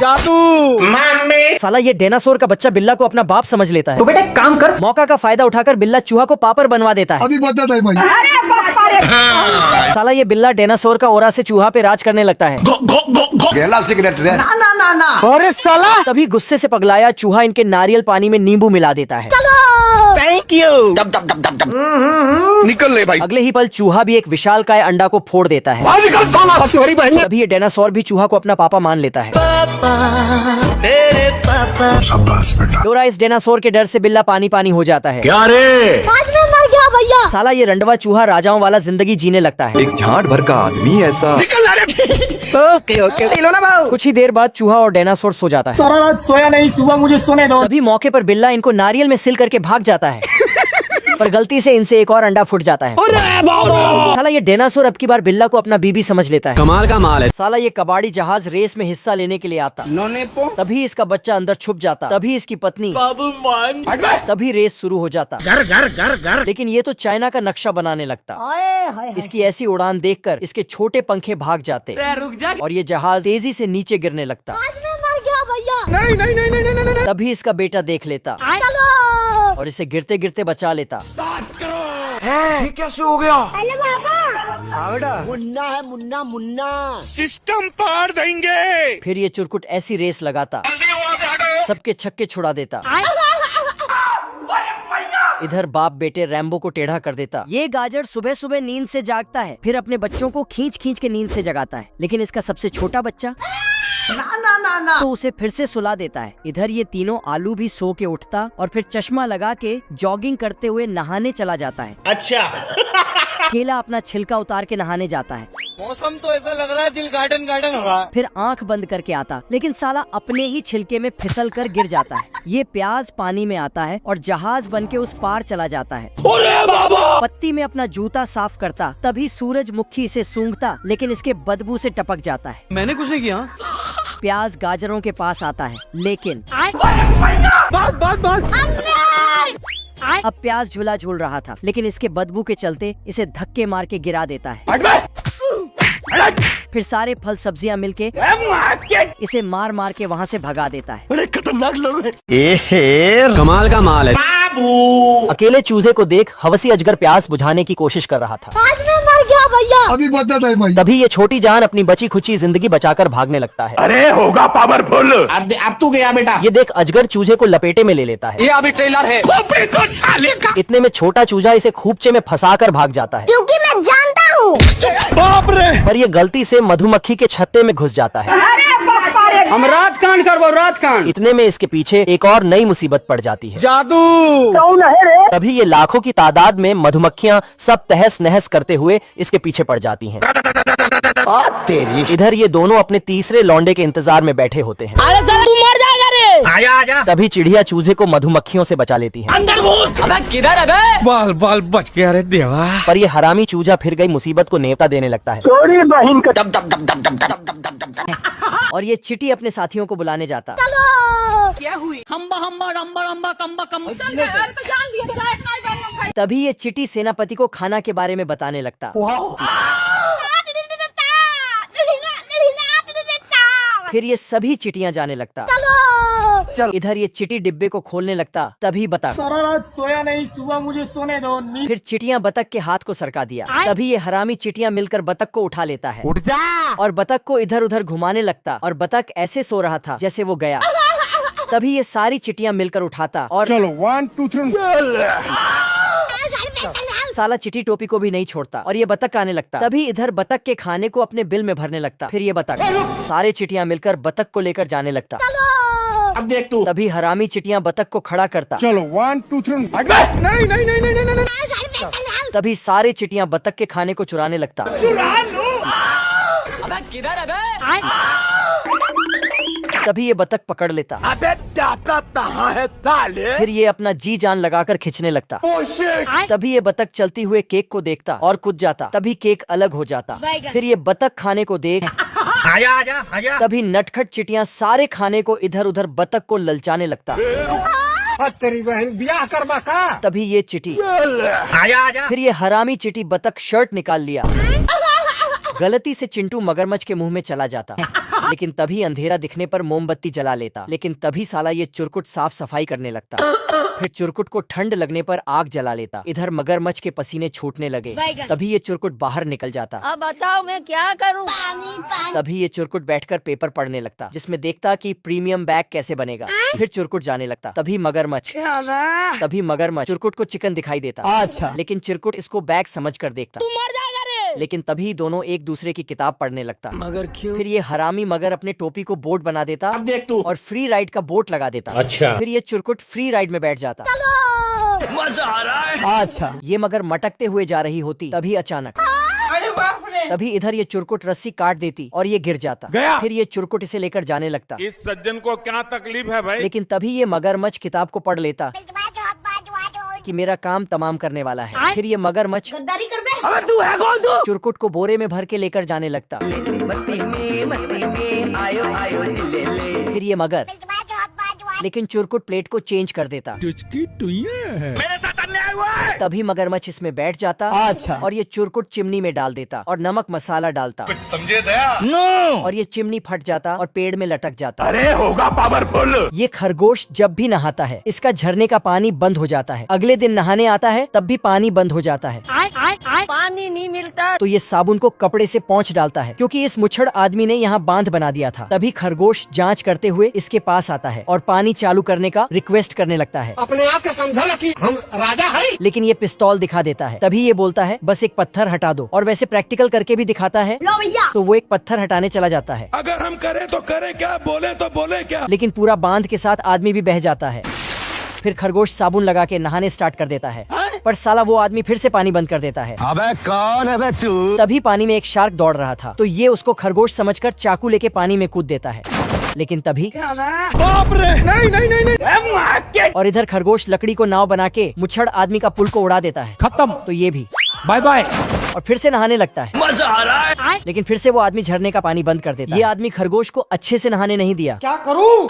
जादू। साला ये डायनासोर का बच्चा बिल्ला को अपना बाप समझ लेता है। तो बेटे काम कर, मौका का फायदा उठाकर बिल्ला चूहा को पापड़ बनवा देता है। अभी बता दे भाई। साला ये बिल्ला डायनासोर का ओरा से चूहा पे राज करने लगता है। सिगरेट रे। अरे साला तभी गुस्से से पगलाया चूहा इनके नारियल पानी में नींबू मिला देता है। Thank you. निकल ले भाई। अगले ही पल चूहा भी एक विशालकाय अंडा को फोड़ देता है। तभी ये डायनासोर भी चूहा को अपना पापा मान लेता है। शाबाश बेटा। डोरा इस डायनासोर के डर से बिल्ला पानी पानी हो जाता है। क्या रे? आज मैं मर गया भैया। साला ये रंडवा चूहा राजाओं वाला जिंदगी जीने लगता है। एक झाड़ भर का आदमी ऐसा। ओके लो ना भाऊ। कुछ ही देर बाद चूहा और डायनासोर सो जाता है। सारा रात सोया नहीं, सुबह मुझे सोने दो। तभी मौके पर बिल्ला इनको नारियल में सिल करके भाग जाता है। पर गलती से इनसे एक और अंडा फूट जाता है। साला ये डायनासोर अब की बार बिल्ला को अपना बीबी समझ लेता है। कमाल का माल है। साला ये कबाड़ी जहाज रेस में हिस्सा लेने के लिए आता। तभी इसका बच्चा अंदर छुप जाता। तभी इसकी पत्नी तभी रेस शुरू हो जाता। लेकिन ये तो चाइना का नक्शा बनाने लगता। इसकी ऐसी उड़ान देखकर इसके छोटे पंखे भाग जाते और ये जहाज तेजी से नीचे गिरने लगता। आज मैं मर गया भैया। तभी इसका बेटा देख लेता और इसे गिरते गिरते बचा लेता। ये कैसे हो गया? मुन्ना है मुन्ना मुन्ना। सिस्टम पार देंगे। फिर ये चुरकुट ऐसी रेस लगाता, सबके छक्के छुड़ा देता। इधर बाप बेटे रैम्बो को टेढ़ा कर देता। ये गाजर सुबह सुबह नींद से जागता है, फिर अपने बच्चों को खींच खींच के नींद से जगाता है। लेकिन इसका सबसे छोटा बच्चा तो उसे फिर से सुला देता है। इधर ये तीनों आलू भी सो के उठता और फिर चश्मा लगा के जॉगिंग करते हुए नहाने चला जाता है। अच्छा केला अपना छिलका उतार के नहाने जाता है। मौसम तो ऐसा लग रहा है दिल गार्डन गार्डन हो रहा है। फिर आंख बंद करके आता, लेकिन साला अपने ही छिलके में फिसल कर गिर जाता है। ये प्याज पानी में आता है और जहाज बन के उस पार चला जाता है। पत्ती में अपना जूता साफ करता, तभी सूरजमुखी इसे सूंघता, लेकिन इसके बदबू से टपक जाता है। मैंने कुछ नहीं किया। प्याज गाजरों के पास आता है, लेकिन अब प्याज झूला झूल रहा था, लेकिन इसके बदबू के चलते इसे धक्के मार के गिरा देता है। फिर सारे फल सब्जियां मिलके इसे मार मार के वहाँ से भगा देता है। बड़े खतरनाक लोग हैं। कमाल का माल है। अकेले चूजे को देख हवसी अजगर प्यास बुझाने की कोशिश कर रहा था। आज मैं मर गया भैया। अभी बता दे भाई। तभी ये छोटी जान अपनी बची खुची जिंदगी बचाकर भागने लगता है। अरे होगा पावरफुल। अब तू गया बेटा। ये देख अजगर चूजे को लपेटे में ले लेता है। ये अभी ट्रेलर है। इतने में छोटा चूजा इसे खूबचे में फंसाकर भाग जाता है। क्योंकि मैं जानता हूँ। पर ये गलती से मधुमक्खी के छत्ते में घुस जाता है। हम रात कांड करबो, रात कांड। इतने में इसके पीछे एक और नई मुसीबत पड़ जाती है। जादू। तभी ये लाखों की तादाद में मधुमक्खियां सब तहस नहस करते हुए इसके पीछे पड़ जाती हैं। इधर ये दोनों अपने तीसरे लौंडे के इंतजार में बैठे होते हैं। अरे साला तू मर जाएगा रे। आजा आजा। तभी चिड़िया चूजे को मधुमक्खियों से बचा लेती है। अंदर घुस। अबे किधर है बे? बाल बाल बच गया रे देवा। पर ये हरामी चूजा फिर गई मुसीबत को नेवता देने लगता है और ये चिटी अपने साथियों को बुलाने जाता। क्या हुई? हम्बा हम्बा रम्बा रम्बा कम्बा कम्बा। तभी ये चिटी सेनापति को खाना के बारे में बताने लगता। फिर ये सभी चिटियां जाने लगता। इधर ये चिटी डिब्बे को खोलने लगता। तभी बतख। सारा रात सोया नहीं, सुबह मुझे सोने दो। फिर चिटियां बतख के हाथ को सरका दिया। तभी ये हरामी चिटियां मिलकर बतख को उठा लेता है। उठ जा। और बतख को इधर उधर घुमाने लगता और बतख ऐसे सो रहा था जैसे वो गया। तभी ये सारी चिटियां मिलकर उठाता और चलो 1 2 3। साला चिटी टोपी को भी नहीं छोड़ता और ये बतख आने लगता। तभी इधर बतख के खाने को अपने बिल में भरने लगता। फिर ये बतख सारे चिटियां मिलकर बतख को लेकर जाने लगता। अब देख तू। तभी हरामी चिटियां बतख को खड़ा करता। चलो 1 2 3। नहीं। तभी सारे चिटियां बतख के खाने को चुराने लगता। अबे किधर है बे? तभी ये बतख पकड़ लेता। अबे दाता कहाँ है साले? फिर ये अपना जी जान लगाकर खींचने लगता। तभी ये बतख चलती हुए केक को देखता और कूद जाता। तभी केक अलग हो जाता। फिर ये बतख खाने को देख आजा आजा आजा। तभी नटखट चिटियां सारे खाने को इधर उधर बतख को ललचाने लगता। तेरी बहन ब्याह करवा का। तभी ये चिटी आजा आजा। फिर ये हरामी चिटी बतख शर्ट निकाल लिया। गलती से चिंटू मगरमच्छ के मुंह में चला जाता। लेकिन तभी अंधेरा दिखने पर मोमबत्ती जला लेता। लेकिन तभी साला ये चुरकुट साफ सफाई करने लगता। फिर चुरकुट को ठंड लगने पर आग जला लेता। इधर मगरमच्छ के पसीने छूटने लगे। तभी ये चुरकुट बाहर निकल जाता। अब बताओ मैं क्या करूं? तभी ये चुरकुट बैठकर पेपर पढ़ने लगता, जिसमें देखता कि प्रीमियम बैग कैसे बनेगा। फिर चुरकुट जाने लगता। तभी मगरमच्छ चुरकुट को चिकन दिखाई देता। अच्छा। लेकिन चिरकुट इसको बैग समझकर देखता। तू मर जाएगा रे। लेकिन तभी दोनों एक दूसरे की किताब पढ़ने लगता। मगर क्यों? फिर ये हरामी मगर अपने टोपी को बोट बना देता। अब देख तू। और फ्री राइड का बोट लगा देता। अच्छा। फिर ये चुरकुट फ्री राइड में बैठ जाता। मजा आ रहा है। अच्छा। ये मगर मटकते हुए जा रही होती। तभी अचानक अरे बाप रे। तभी इधर ये चुरकुट रस्सी काट देती और ये गिर जाता। गया। फिर ये चुरकुट इसे लेकर जाने लगता। इस सज्जन को क्या तकलीफ है भाई? लेकिन तभी ये मगरमच्छ किताब को पढ़ लेता कि मेरा काम तमाम करने वाला है। फिर ये मगरमच्छ गद्दारी कर बे। अबे तू है कौन तू? चुरकुट को बोरे में भर के लेकर जाने लगता। फिर ये मगर लेकिन चुरकुट प्लेट को चेंज कर देता। मेरे साथ अन्याय हुआ है। तभी मगरमच्छ इसमें बैठ जाता। अच्छा। और ये चुरकुट चिमनी में डाल देता और नमक मसाला डालता। समझे दया? नो। और ये चिमनी फट जाता और पेड़ में लटक जाता। अरे होगा पावरफुल। ये खरगोश जब भी नहाता है इसका झरने का पानी बंद हो जाता है। अगले दिन नहाने आता है तब भी पानी बंद हो जाता है। पानी नहीं मिलता। तो ये साबुन को कपड़े से पोंछ डालता है, क्योंकि इस मुच्छड़ आदमी ने यहाँ बांध बना दिया था। तभी खरगोश जांच करते हुए इसके पास आता है और पानी चालू करने का रिक्वेस्ट करने लगता है। अपने आप को समझा कि हम राजा है। लेकिन ये पिस्तौल दिखा देता है। तभी ये बोलता है बस एक पत्थर हटा दो, और वैसे प्रैक्टिकल करके भी दिखाता है। लो भैया। तो वो एक पत्थर हटाने चला जाता है। अगर हम करें तो करें क्या, बोले तो बोले क्या? लेकिन पूरा बांध के साथ आदमी भी बह जाता है। फिर खरगोश साबुन लगा के नहाने स्टार्ट कर देता है, पर साला वो आदमी फिर से पानी बंद कर देता है। अबे कौन है बे तू? तभी पानी में एक शार्क दौड़ रहा था, तो ये उसको खरगोश समझकर चाकू लेके पानी में कूद देता है। लेकिन तभी बाप रे, नहीं। और इधर खरगोश लकड़ी को नाव बना के मुच्छड़ आदमी का पुल को उड़ा देता है। खत्म। तो ये भी बाय बाय। और फिर से नहाने लगता है। मजा आ रहा है। लेकिन फिर से वो आदमी झरने का पानी बंद कर देता है। ये आदमी खरगोश को अच्छे से नहाने नहीं दिया, क्या करूं?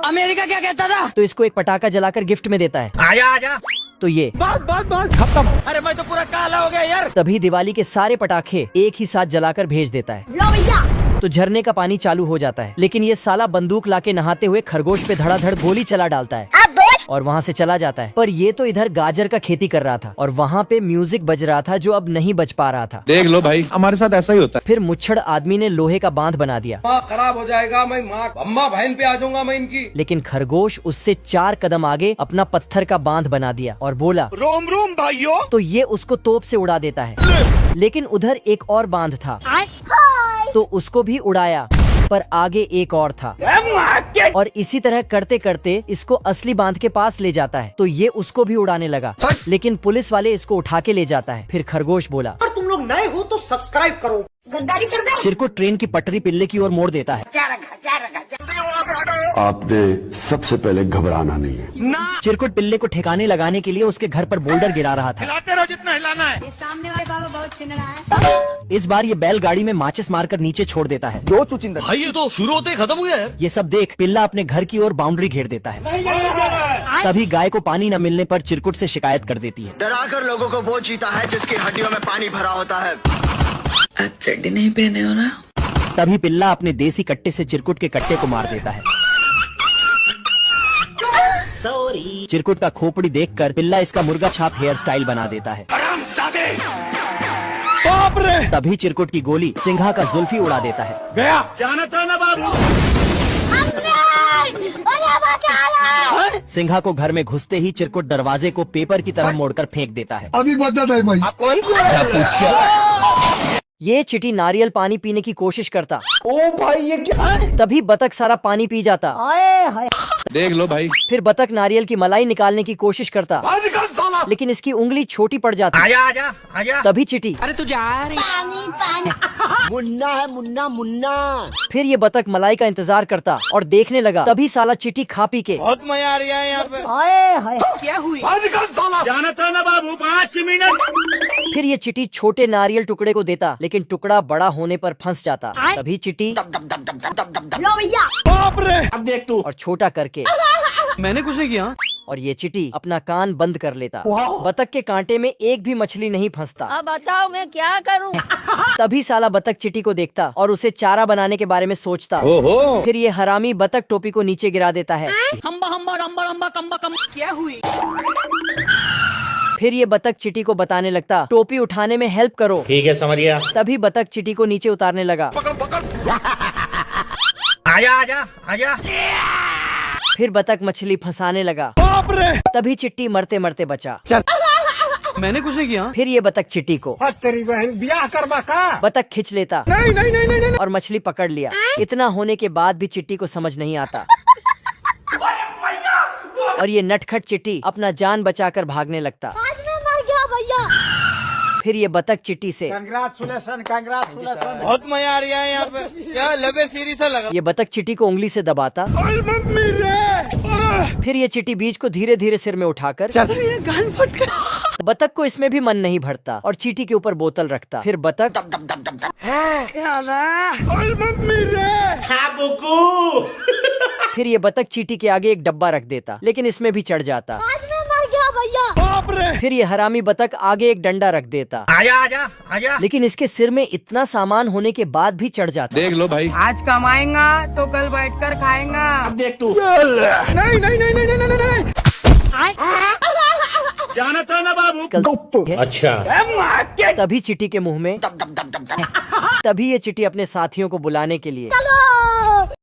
अमेरिका क्या कहता था? तो इसको एक पटाखा जलाकर गिफ्ट में देता है। आजा आजा। तो ये बस खत्म। अरे मैं तो पूरा काला हो गया यार। तभी दिवाली के सारे पटाखे एक ही साथ जलाकर भेज देता है। लो भैया। तो झरने का पानी चालू हो जाता है। लेकिन ये साला बंदूक लाके नहाते हुए खरगोश पे धड़ाधड़ गोली चला डालता है और वहाँ से चला जाता है। पर ये तो इधर गाजर का खेती कर रहा था और वहाँ पे म्यूजिक बज रहा था जो अब नहीं बज पा रहा था। देख लो भाई, हमारे साथ ऐसा ही होता है। फिर मुच्छड़ आदमी ने लोहे का बांध बना दिया। खराब हो जाएगा, मैं माँ अम्मा बहन पे आ जाऊंगा मैं इनकी। लेकिन खरगोश उससे 4 कदम आगे अपना पत्थर का बांध बना दिया और बोला रोम रोम भाइयों। तो ये उसको तोप से उड़ा देता है। लेकिन उधर एक और बांध था तो उसको भी उड़ाया, पर आगे एक और था। और इसी तरह करते करते इसको असली बांध के पास ले जाता है। तो ये उसको भी उड़ाने लगा, लेकिन पुलिस वाले इसको उठा के ले जाता है। फिर खरगोश बोला अगर तुम लोग नए हो तो सब्सक्राइब करो। गद्दारी कर दे। चिरकुट ट्रेन की पटरी पिल्ले की ओर मोड़ देता है। आपने सबसे पहले घबराना नहीं है। चिरकुट पिल्ले को ठिकाने लगाने के लिए उसके घर पर बोल्डर गिरा रहा था। हिलाते रहो जितना हिलाना है। सामने वाले बाबा बहुत चिन रहा है। इस बार ये बैलगाड़ी में माचिस मारकर नीचे छोड़ देता है। दो चुचिंदर। भाई ये तो शुरू होते ही खत्म हो गया यार। ये सब देख पिल्ला अपने घर की ओर बाउंड्री घेर देता है। तभी गाय को पानी न मिलने पर चिरकुट से शिकायत कर देती है। डराकर लोगों को वो जीता है जिसकी हड्डियों में पानी भरा होता है। आज चड्डी नहीं पहने हो ना? तभी पिल्ला अपने देसी कट्टे से चिरकुट के कट्टे को मार देता है। चिरकुट का खोपड़ी देखकर पिल्ला इसका मुर्गा छाप हेयर स्टाइल बना देता है। बाप रे। तभी चिरकुट की गोली सिंघा का जुल्फी उड़ा देता है। गया। जाना था ना बाबू। सिंघा को घर में घुसते ही चिरकुट दरवाजे को पेपर की तरह मोड़कर फेंक देता है। अभी बता दे भाई। आप कौन? ये चिटी नारियल पानी पीने की कोशिश करता। ओ भाई ये क्या? तभी बतख सारा पानी पी जाता। देख लो भाई। फिर बतख नारियल की मलाई निकालने की कोशिश करता, लेकिन इसकी उंगली छोटी पड़ जाती। आजा आजा आजा। तभी चिटी अरे तू जा रही। मुन्ना है मुन्ना मुन्ना। फिर ये बतख मलाई का इंतजार करता और देखने लगा। तभी साला चिटी खा पी के बहुत मजा आ रहा है यहाँ पे। क्या हुई? जाना था ना बाबू 5 मिनट। फिर ये चिटी छोटे नारियल टुकड़े को देता, लेकिन टुकड़ा बड़ा होने पर फंस जाता। तभी चिटी लो भैया। बाप रे। अब देख तू। और छोटा करके मैंने कुछ नहीं किया। और ये चींटी अपना कान बंद कर लेता। बतख के कांटे में एक भी मछली नहीं फंसता। अब बताओ मैं क्या करूं? तभी साला बतख चींटी को देखता और उसे चारा बनाने के बारे में सोचता। फिर ये हरामी बतख टोपी को नीचे गिरा देता है। हम्बा हम्बा रम्बा रम्बा कम्बा कम। क्या हुई? फिर ये बतख चींटी को बताने लगता, टोपी उठाने में हेल्प करो। ठीक है समरिया। तभी बतख चींटी को नीचे उतारने लगा। आजा आजा आजा। फिर बतख मछली फंसाने लगा। तभी चिट्टी मरते मरते बचा। मैंने कुछ नहीं किया। फिर ये बतख चिट्टी को तेरी बहन ब्याह करवा का। बतख खींच लेता। नहीं। और मछली पकड़ लिया। इतना होने के बाद भी चिट्टी को समझ नहीं आता और ये नटखट चिट्टी अपना जान बचाकर भागने लगता। आज मैं मर गया भैया। फिर ये बतख चिट्टी से कंग्रेचुलेशन। बहुत मजा आ रहा है यहाँ पे। क्या लबे सीरी सा लगा। ये बतख चिट्टी को उंगली से दबाता। फिर ये चिट्टी बीज को धीरे धीरे सिर में उठाकर बतख को इसमें भी मन नहीं भरता और चींटी के ऊपर बोतल रखता। फिर बतख फिर ये बतख चींटी के आगे एक डब्बा रख देता, लेकिन इसमें भी चढ़ जाता। आज मैं मर गया भैया। फिर ये हरामी बतख आगे एक डंडा रख देता। आजा आजा आजा। लेकिन इसके सिर में इतना सामान होने के बाद भी चढ़ जाता। देख लो भाई। आज कमाएगा तो कल बैठकर खाएगा। अब देख तू। जाना था ना बाबू। अच्छा। तभी चिट्टी के मुंह में तभी ये चिट्टी अपने साथियों को बुलाने के लिए